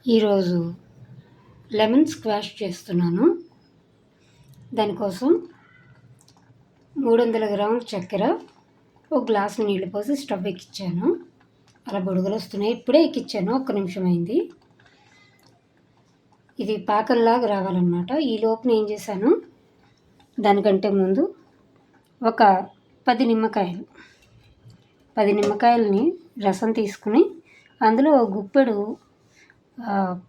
ఈరోజు lemon squash చేస్తున్నాను. దానికోసం 300 గ్రాముల చక్కెర, ఒక గ్లాసు నీళ్ళు పోసి స్టవ్ ఎక్కించాను. అలా బుడగలు వస్తున్నాయి. ఇప్పుడే ఎక్కించాను, 1 నిమిషం అయింది. ఇది పాకంలాగా రావాలన్నమాట. ఈ లోపున ఏం చేశాను, దానికంటే ముందు ఒక 10 నిమ్మకాయలని రసం తీసుకుని అందులో ఒక గుప్పెడు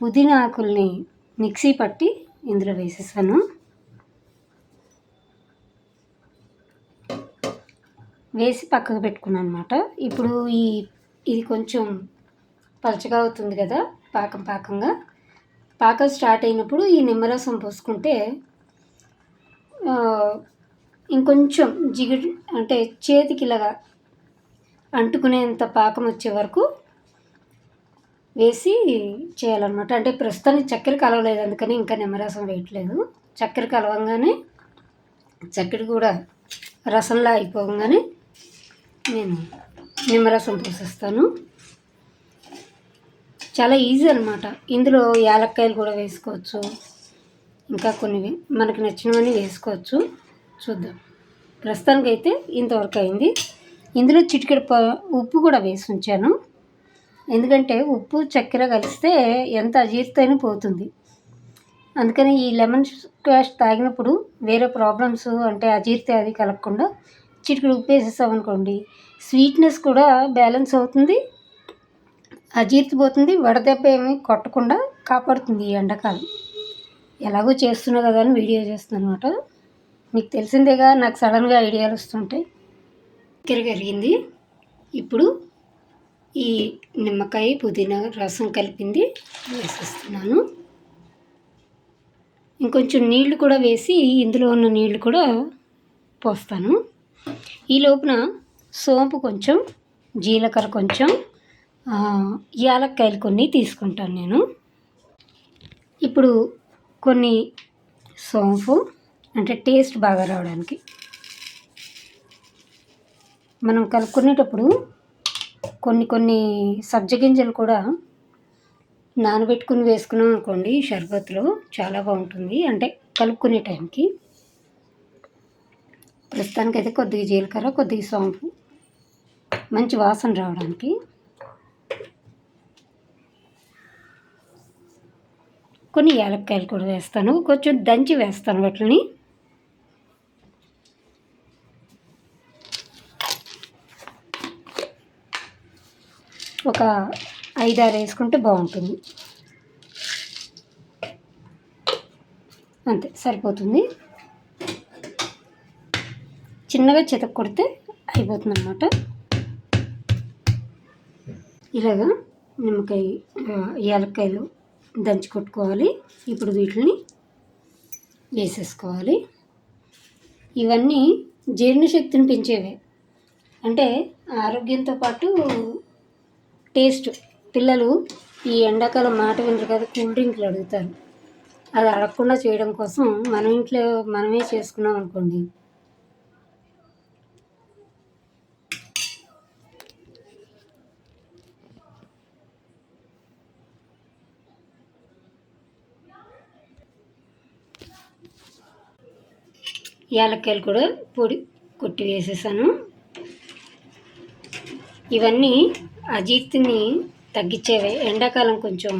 పుదీనా ఆకుల్ని మిక్సీ పట్టి ఇందులో వేసేసాను. వేసి పక్కకు పెట్టుకున్నాను అనమాట. ఇప్పుడు ఇది కొంచెం పలచగా అవుతుంది కదా, పాకం స్టార్ట్ అయినప్పుడు ఈ నిమ్మరసం పోసుకుంటే ఇంకొంచెం జిగురు అంటే చేతికి ఇలాగా అంటుకునేంత పాకం వచ్చే వరకు వేసి చేయాలన్నమాట. అంటే ప్రస్తుతానికి చక్కెర కలవలేదు, అందుకని ఇంకా నిమ్మరసం వేయట్లేదు. చక్కెర కలవంగానే చక్కెర కూడా రసంలా అయిపోగానే నేను నిమ్మరసం పోసేస్తాను. చాలా ఈజీ అనమాట. ఇందులో యాలక్కాయలు కూడా వేసుకోవచ్చు, ఇంకా కొన్ని మనకు నచ్చినవన్నీ వేసుకోవచ్చు. చూద్దాం. ప్రస్తుతానికైతే ఇంతవరకు అయింది. ఇందులో చిటికెడు ఉప్పు కూడా వేసి ఉంచాను. ఎందుకంటే ఉప్పు చక్కెర కలిస్తే ఎంత అజీర్తైనా పోతుంది. అందుకని ఈ లెమన్ స్క్వాష్ తాగినప్పుడు వేరే ప్రాబ్లమ్స్ అంటే అజీర్తి అది కలగకుండా చిటికెడు ఉప్పు వేసేసామనుకోండి, స్వీట్నెస్ కూడా బ్యాలెన్స్ అవుతుంది, అజీర్తి పోతుంది, వడదెబ్బ ఏమీ కొట్టకుండా కాపాడుతుంది. ఈ ఎండాకాలం ఎలాగో చేస్తున్నా కదా అని వీడియో చేస్తున్నాను అనమాట. మీకు తెలిసిందేగా, నాకు సడన్గా ఐడియాలు వస్తుంటాయి. చక్కెర కరిగింది. ఇప్పుడు ఈ నిమ్మకాయ పుదీనా రసం కలిపింది వేసేస్తున్నాను. ఇంకొంచెం నీళ్లు కూడా వేసి ఇందులో ఉన్న నీళ్లు కూడా పోస్తాను. ఈ లోపున సోంపు కొంచెం, జీలకర్ర కొంచెం, యాలక్కాయలు కొన్ని తీసుకుంటాను నేను. ఇప్పుడు కొన్ని సోంపు అంటే టేస్ట్ బాగా రావడానికి మనం కలుపుకునేటప్పుడు కొన్ని సబ్జ గింజలు కూడా నానబెట్టుకుని వేసుకున్నాం అనుకోండి, షర్బత్లో చాలా బాగుంటుంది. అంటే కలుపుకునే టైంకి ప్రస్తుతానికైతే కొద్దిగా జీలకర్ర, కొద్దిగా సోంపు మంచి వాసన రావడానికి. కొన్ని యాలక్కాయలు కూడా వేస్తాను, కొంచెం దంచి వేస్తాను వాటిని. ఒక 5-6 వేసుకుంటే బాగుంటుంది. అంతే సరిపోతుంది. చిన్నగా చితక కొడితే అయిపోతుంది అన్నమాట. ఇలాగా నిమ్మకాయ యాలక్కాయలు దంచి కొట్టుకోవాలి. ఇప్పుడు వీటిని వేసేసుకోవాలి. ఇవన్నీ జీర్ణశక్తిని పెంచేవే, అంటే ఆరోగ్యంతో పాటు టేస్ట్. పిల్లలు ఈ ఎండాకాలం మాట వినరు కదా, కూల్ డ్రింక్లు అడుగుతారు. అది అడగకుండా చేయడం కోసం మన ఇంట్లో మనమే చేసుకున్నాం అనుకోండి, యాలక్కాయలు కూడా పొడి కొట్టి వేసేసాను. ఇవన్నీ అజీర్తిని తగ్గించేవే. ఎండాకాలం కొంచెం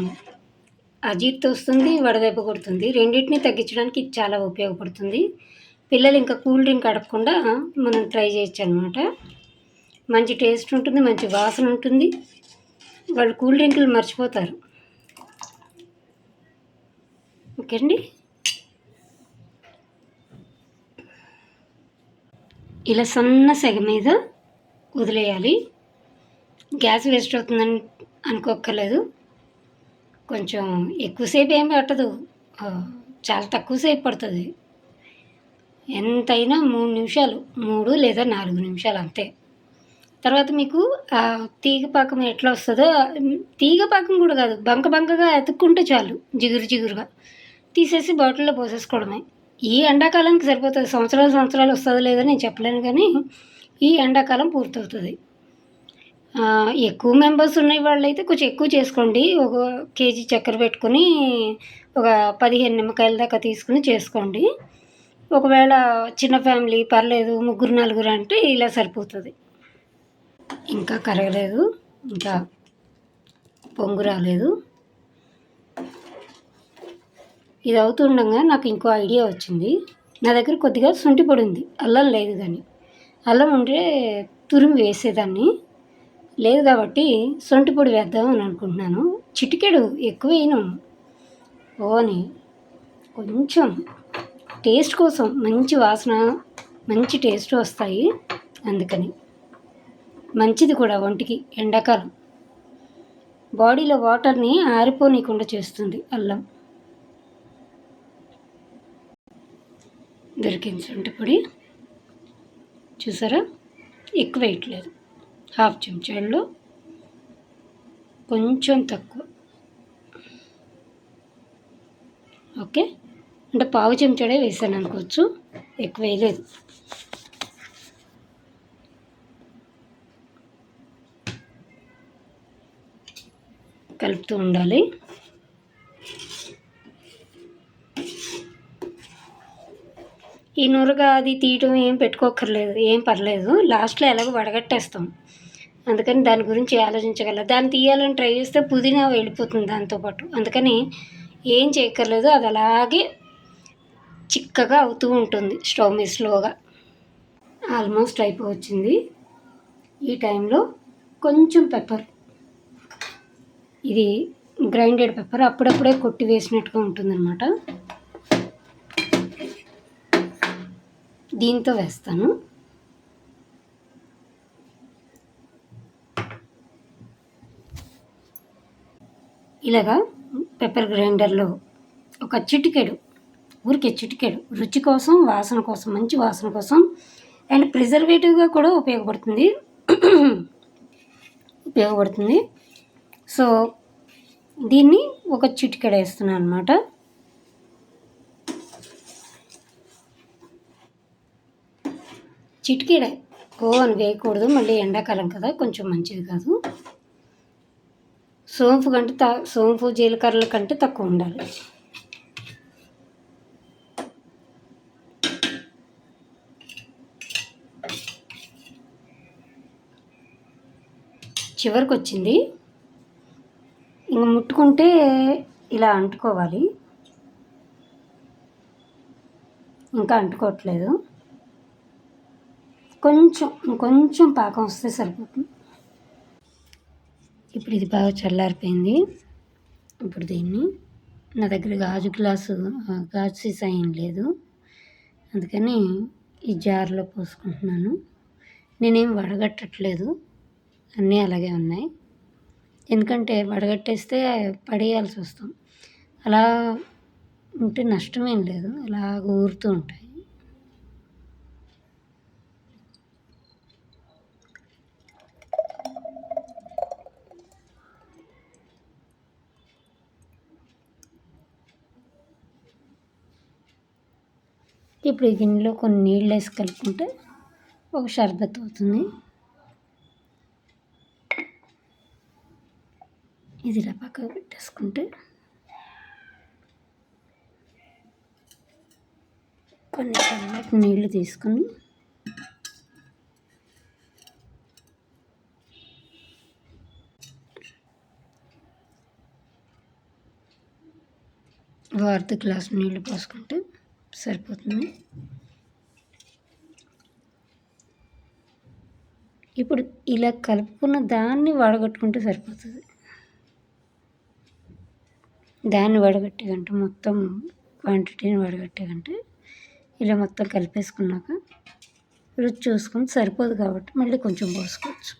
అజీర్తి వస్తుంది, వడదెబ్బ కొడుతుంది. రెండింటిని తగ్గించడానికి ఇది చాలా ఉపయోగపడుతుంది. పిల్లలు ఇంకా కూల్ డ్రింక్ అడగకుండా మనం ట్రై చేయొచ్చు అనమాట. మంచి టేస్ట్ ఉంటుంది, మంచి వాసన ఉంటుంది. వాళ్ళు కూల్ డ్రింకులు మర్చిపోతారు. ఓకే అండి. ఇలా సన్న సెగ మీద వదిలేయాలి. గ్యాస్ వేస్ట్ అవుతుందని అనుకోక్కర్లేదు. కొంచెం ఎక్కువసేపు ఏమి పట్టదు, చాలా తక్కువసేపు పడుతుంది. ఎంతైనా 3 నిమిషాలు, 3 లేదా 4 నిమిషాలు అంతే. తర్వాత మీకు తీగ పాకం ఎట్లా వస్తుందో, తీగ పాకం కూడా కాదు, బంకగా ఎతుక్కుంటే చాలు, జిగురుగా తీసేసి బాటిల్లో పోసేసుకోవడమే. ఈ ఎండాకాలానికి సరిపోతుంది. సంవత్సరాలు వస్తుందో లేదో నేను చెప్పలేను, కానీ ఈ ఎండాకాలం పూర్తవుతుంది. ఎక్కువ మెంబర్స్ ఉన్న వాళ్ళైతే కొంచెం ఎక్కువ చేసుకోండి. ఒక కేజీ చక్కెర పెట్టుకొని ఒక 15 నిమ్మకాయల దాకా తీసుకొని చేసుకోండి. ఒకవేళ చిన్న ఫ్యామిలీ పర్లేదు ముగ్గురు నలుగురు అంటే ఇలా సరిపోతుంది. ఇంకా కరగలేదు, ఇంకా పొంగు రాలేదు. ఇది అవుతుండగా నాకు ఇంకో ఐడియా వచ్చింది. నా దగ్గర కొద్దిగా శొంఠి పొడి ఉంది, అల్లం లేదు. కానీ అల్లం ఉంటే తురిమి వేసేదాన్ని, లేదు కాబట్టి శొంఠి పొడి వేద్దాం అని అనుకుంటున్నాను. చిటికెడు ఎక్కువ వేయను, ఓని కొంచెం టేస్ట్ కోసం, మంచి వాసన మంచి టేస్ట్ వస్తాయి, అందుకని మంచిది కూడా ఒంటికి. ఎండాకాలం బాడీలో వాటర్ని ఆరిపోనీయకుండా చేస్తుంది అల్లం. దొరికింది శొంఠి పొడి, చూసారా? ఎక్కువ వేయట్లేదు, హాఫ్ చెంచాల్లో కొంచెం తక్కువ. ఓకే, అంటే పావు చెంచాడే వేసాను అనుకోవచ్చు, ఎక్కువ వేయలేదు. కలుపుతూ ఉండాలి. ఈ నురగ అది తీయటం ఏం పెట్టుకోక్కర్లేదు, ఏం పర్లేదు. లాస్ట్లో ఎలాగో వడగట్టేస్తాం, అందుకని దాని గురించి ఆలోచించగల. దాన్ని తీయాలని ట్రై చేస్తే పుదీనా వెళ్ళిపోతుంది దాంతోపాటు, అందుకని ఏం చేయక్కర్లేదు. అది అలాగే చిక్కగా అవుతూ ఉంటుంది స్టవ్ మీద స్లోగా. ఆల్మోస్ట్ అయిపోవచ్చింది. ఈ టైంలో కొంచెం పెప్పర్, ఇది గ్రైండెడ్ పెప్పర్, అప్పుడప్పుడే కొట్టి వేసినట్టుగా ఉంటుందన్నమాట, దీంతో వేస్తాను. ఇలాగా పెప్పర్ గ్రైండర్లో ఒక చిటికెడు, ఊరికే చిటికెడు, రుచి కోసం, వాసన కోసం, మంచి వాసన కోసం, అండ్ ప్రిజర్వేటివ్గా కూడా ఉపయోగపడుతుంది. సో దీన్ని ఒక చిటికెడు వేస్తున్నాను అనమాట. చిటికెడ అని వేయకూడదు, మళ్ళీ ఎండాకాలం కదా, కొంచెం మంచిది కాదు. సోంపు జీలకర్రల కంటే తక్కువ ఉండాలి. చివరికి వచ్చింది, ఇంక ముట్టుకుంటే ఇలా అంటుకోవాలి, ఇంకా అంటుకోవట్లేదు. కొంచెం పాకం వస్తే సరిపోతుంది. ఇప్పుడు ఇది బాగా చల్లారిపోయింది. ఇప్పుడు దీన్ని, నా దగ్గర గాజు సీసా ఏం లేదు, అందుకని ఈ జార్లో పోసుకుంటున్నాను. నేనేం వడగట్టట్లేదు, అన్నీ అలాగే ఉన్నాయి. ఎందుకంటే వడగట్టేస్తే పడేయాల్సి వస్తాం, అలా ఉంటే నష్టమేం లేదు, అలా ఊరుతూ ఉంటాయి. ఇప్పుడు ఈ గిన్నెలో కొన్ని నీళ్ళు వేసి కలుపుకుంటే ఒక షర్బత్ అవుతుంది. ఇది ఇలా పక్కకు పెట్టేసుకుంటే కొన్ని చల్లటి నీళ్ళు తీసుకొని అర్ధ గ్లాసు నీళ్ళు పోసుకుంటే సరిపోతుంది. ఇప్పుడు ఇలా కలుపుకున్న దాన్ని వడగట్టుకుంటే సరిపోతుంది. దాన్ని వడగట్టే కంటే, మొత్తం క్వాంటిటీని వడగట్టే కంటే ఇలా మొత్తం కలిపేసుకున్నాక రుచి చూసుకొని సరిపోదు కాబట్టి మళ్ళీ కొంచెం పోసుకోవచ్చు.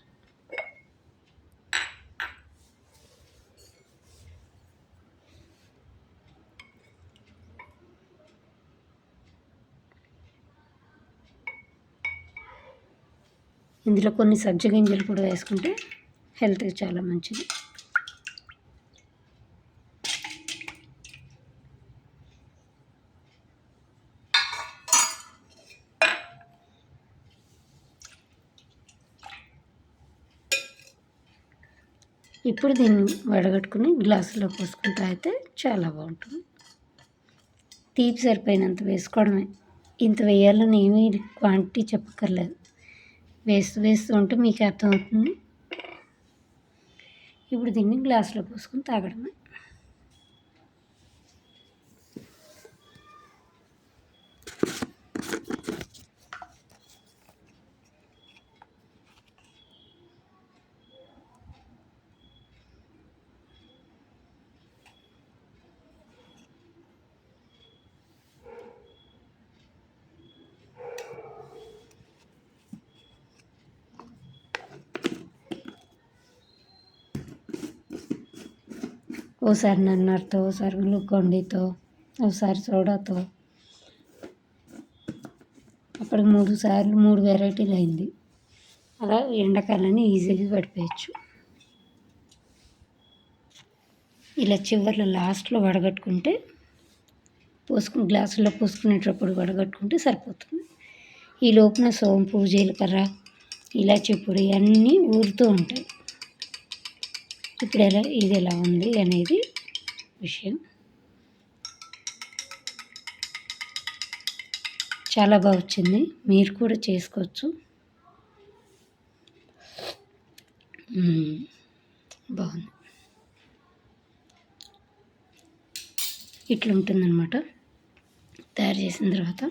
ఇందులో కొన్ని సబ్జ గింజలు కూడా వేసుకుంటే హెల్త్కి చాలా మంచిది. ఇప్పుడు దీన్ని వడగట్టుకుని గ్లాసులో పోసుకుని తాగితే చాలా బాగుంటుంది. తీపి సరిపోయినంత వేసుకోవడమే. ఇంత వేయాలని ఏమీ క్వాంటిటీ చెప్పక్కర్లేదు. వేస్తూ వేస్తూ ఉంటే మీకు అర్థమవుతుంది. ఇప్పుడు దీన్ని గ్లాసులో పోసుకొని తాగడమే. ఓసారి నన్నర్తో, ఓసారి గ్లూకాన్డీతో, ఒకసారి సోడాతో, అప్పటికి 3 సార్లు 3 వెరైటీలు అయింది. అలా ఎండాకాలాన్ని ఈజీగా గడిపేయచ్చు. ఇలా చివర్లో లాస్ట్లో వడగట్టుకుంటే గ్లాసులో పోసుకునేటప్పుడు వడగట్టుకుంటే సరిపోతుంది. ఈ లోపున సోంపు, జీలకర్ర, ఇలాచీ పొడి అన్నీ ఊరుతూ ఉంటాయి. ఇప్పుడు ఇది ఎలా ఉంది అనేది విషయం. చాలా బాగా వచ్చింది. మీరు కూడా చేసుకోవచ్చు. బాగుంది. ఇట్లా ఉంటుందన్నమాట తయారు చేసిన తర్వాత.